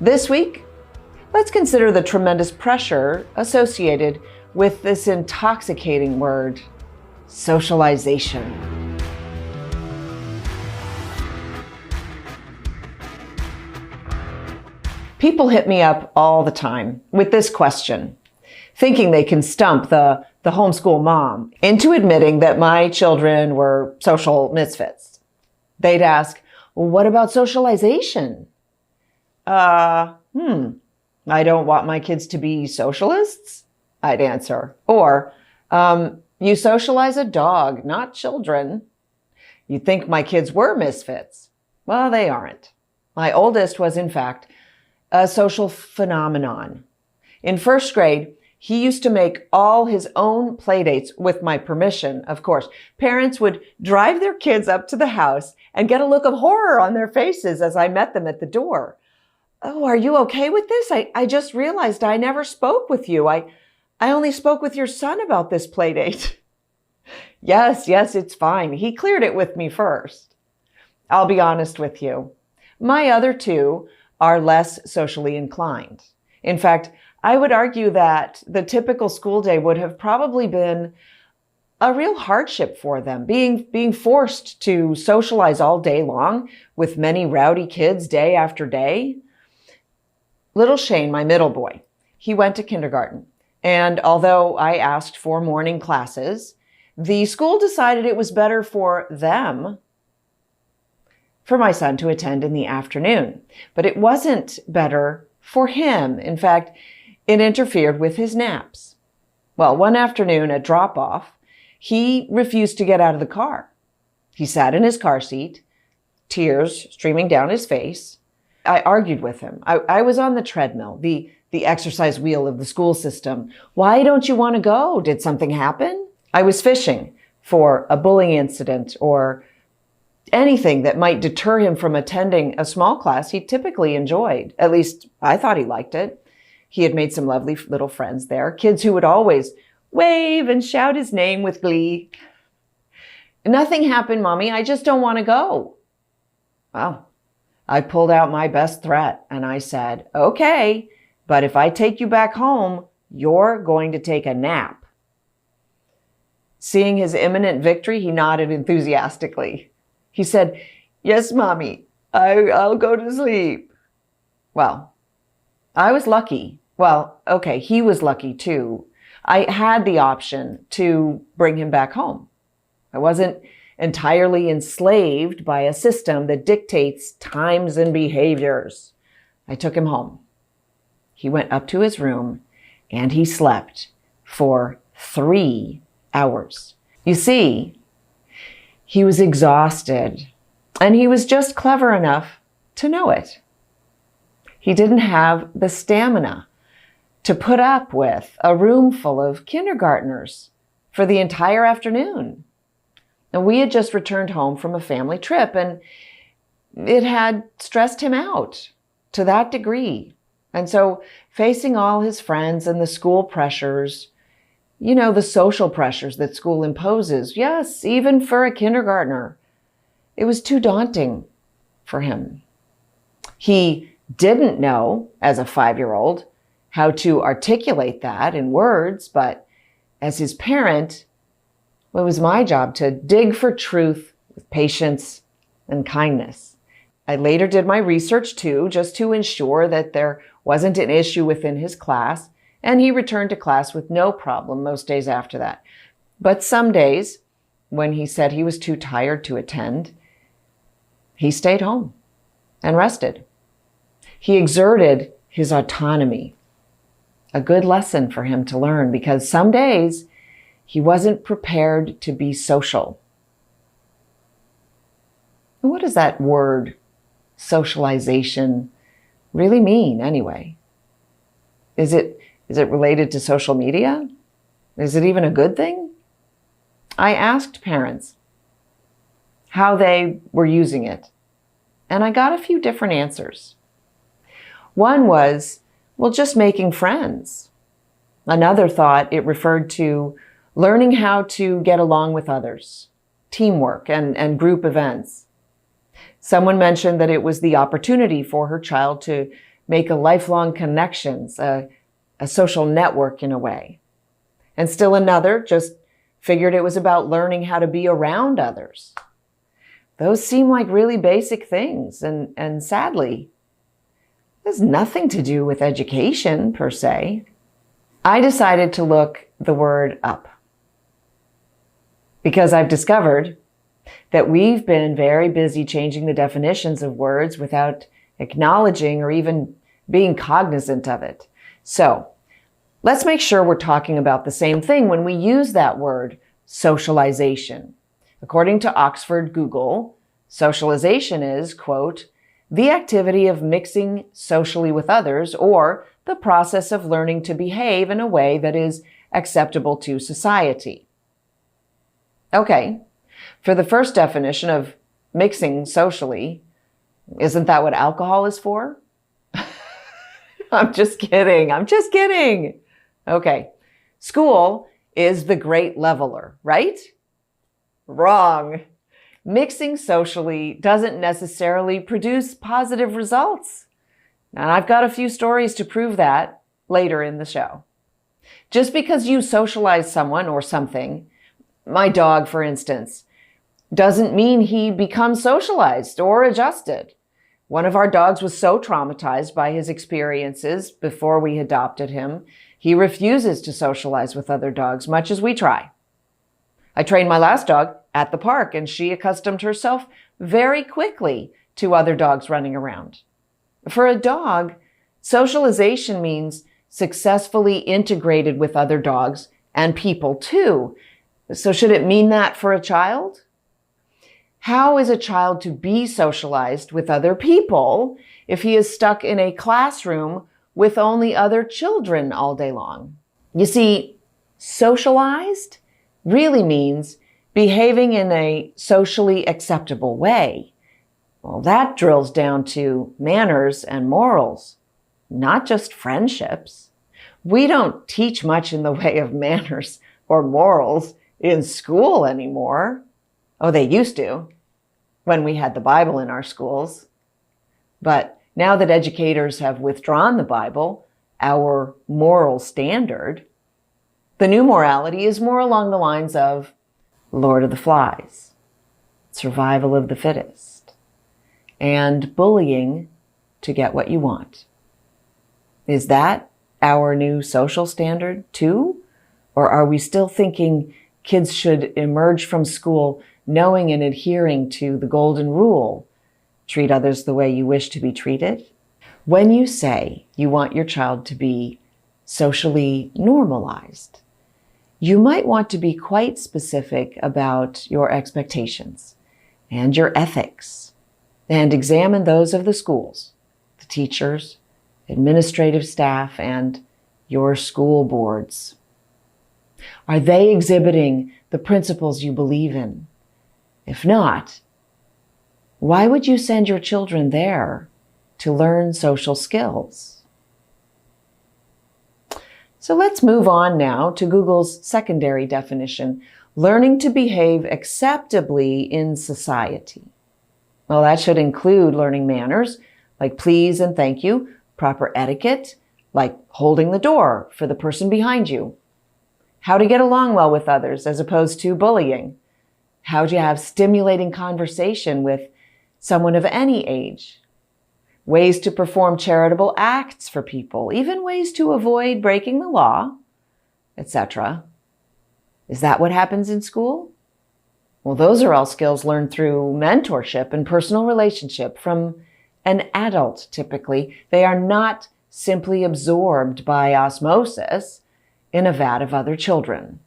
This week, let's consider the tremendous pressure associated with this intoxicating word, socialization. People hit me up all the time with this question, thinking they can stump the homeschool mom into admitting that my children were social misfits. They'd ask, well, what about socialization? I don't want my kids to be socialists, I'd answer. Or, you socialize a dog, not children. You'd think my kids were misfits. Well, they aren't. My oldest was, in fact, a social phenomenon. In first grade, he used to make all his own playdates with my permission, of course. Parents would drive their kids up to the house and get a look of horror on their faces as I met them at the door. Oh, are you okay with this? I just realized I never spoke with you. I only spoke with your son about this playdate. Yes, it's fine. He cleared it with me first. I'll be honest with you. My other two are less socially inclined. In fact, I would argue that the typical school day would have probably been a real hardship for them, being forced to socialize all day long with many rowdy kids day after day. Little Shane, my middle boy, he went to kindergarten. And although I asked for morning classes, the school decided it was better for them, for my son to attend in the afternoon. But it wasn't better for him. In fact, it interfered with his naps. Well, one afternoon at drop-off, he refused to get out of the car. He sat in his car seat, tears streaming down his face. I argued with him. I was on the treadmill, the exercise wheel of the school system. Why don't you want to go? Did something happen? I was fishing for a bullying incident or anything that might deter him from attending a small class he typically enjoyed. At least I thought he liked it. He had made some lovely little friends there, kids who would always wave and shout his name with glee. Nothing happened, Mommy. I just don't want to go. Well, I pulled out my best threat and I said, okay, but if I take you back home, you're going to take a nap. Seeing his imminent victory, he nodded enthusiastically. He said, yes, Mommy, I'll go to sleep. Well, I was lucky. Well, okay, he was lucky too. I had the option to bring him back home. I wasn't entirely enslaved by a system that dictates times and behaviors. I took him home. He went up to his room and he slept for 3 hours. You see, he was exhausted and he was just clever enough to know it. He didn't have the stamina to put up with a room full of kindergartners for the entire afternoon. And we had just returned home from a family trip and it had stressed him out to that degree. And so facing all his friends and the school pressures, the social pressures that school imposes, yes, even for a kindergartner, it was too daunting for him. He didn't know, as a 5-year-old, how to articulate that in words, but as his parent, it was my job to dig for truth with patience and kindness. I later did my research too, just to ensure that there wasn't an issue within his class, and he returned to class with no problem most days after that. But some days, when he said he was too tired to attend, he stayed home and rested. He exerted his autonomy, a good lesson for him to learn, because some days he wasn't prepared to be social. And what does that word, socialization, really mean anyway? Is it related to social media? Is it even a good thing? I asked parents how they were using it, and I got a few different answers. One was, well, just making friends. Another thought it referred to learning how to get along with others, teamwork and group events. Someone mentioned that it was the opportunity for her child to make a lifelong connections, a social network in a way. And still another just figured it was about learning how to be around others. Those seem like really basic things, and sadly, there's nothing to do with education per se. I decided to look the word up because I've discovered that we've been very busy changing the definitions of words without acknowledging or even being cognizant of it. So let's make sure we're talking about the same thing when we use that word, socialization. According to Oxford Google, socialization is, quote, the activity of mixing socially with others or the process of learning to behave in a way that is acceptable to society. Okay, for the first definition of mixing socially, isn't that what alcohol is for? I'm just kidding. Okay, school is the great leveler, right? Wrong. Mixing socially doesn't necessarily produce positive results. And I've got a few stories to prove that later in the show. Just because you socialize someone or something, my dog, for instance, doesn't mean he becomes socialized or adjusted. One of our dogs was so traumatized by his experiences before we adopted him, he refuses to socialize with other dogs, much as we try. I trained my last dog at the park, and she accustomed herself very quickly to other dogs running around. For a dog, socialization means successfully integrated with other dogs and people too. So should it mean that for a child? How is a child to be socialized with other people if he is stuck in a classroom with only other children all day long? You see, socialized really means behaving in a socially acceptable way. Well, that drills down to manners and morals, not just friendships. We don't teach much in the way of manners or morals in school anymore. Oh, they used to, when we had the Bible in our schools. But now that educators have withdrawn the Bible, our moral standard, the new morality is more along the lines of Lord of the Flies, survival of the fittest, and bullying to get what you want. Is that our new social standard too? Or are we still thinking kids should emerge from school knowing and adhering to the golden rule, treat others the way you wish to be treated? When you say you want your child to be socially normalized, you might want to be quite specific about your expectations and your ethics, and examine those of the schools, the teachers, administrative staff, and your school boards. Are they exhibiting the principles you believe in? If not, why would you send your children there to learn social skills? So let's move on now to Google's secondary definition, learning to behave acceptably in society. Well, that should include learning manners, like please and thank you, proper etiquette, like holding the door for the person behind you, how to get along well with others as opposed to bullying, how to have stimulating conversation with someone of any age, ways to perform charitable acts for people, even ways to avoid breaking the law, etc. Is that what happens in school? Well, those are all skills learned through mentorship and personal relationship from an adult, typically. They are not simply absorbed by osmosis in a vat of other children.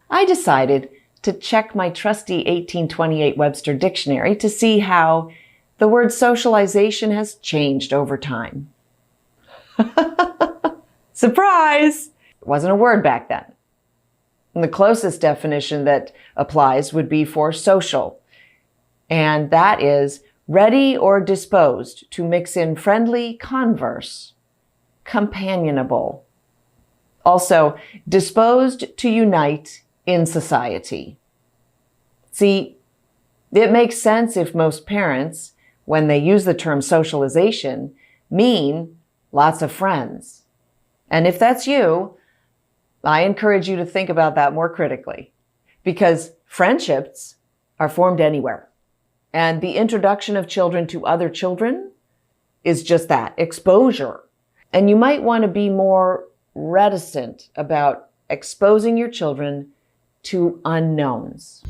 I decided to check my trusty 1828 Webster Dictionary to see how the word socialization has changed over time. Surprise! It wasn't a word back then. And the closest definition that applies would be for social. And that is ready or disposed to mix in friendly converse, companionable. Also, disposed to unite in society. See, it makes sense if most parents, when they use the term socialization, mean lots of friends. And if that's you, I encourage you to think about that more critically, because friendships are formed anywhere. And the introduction of children to other children is just that, exposure. And you might want to be more reticent about exposing your children to unknowns.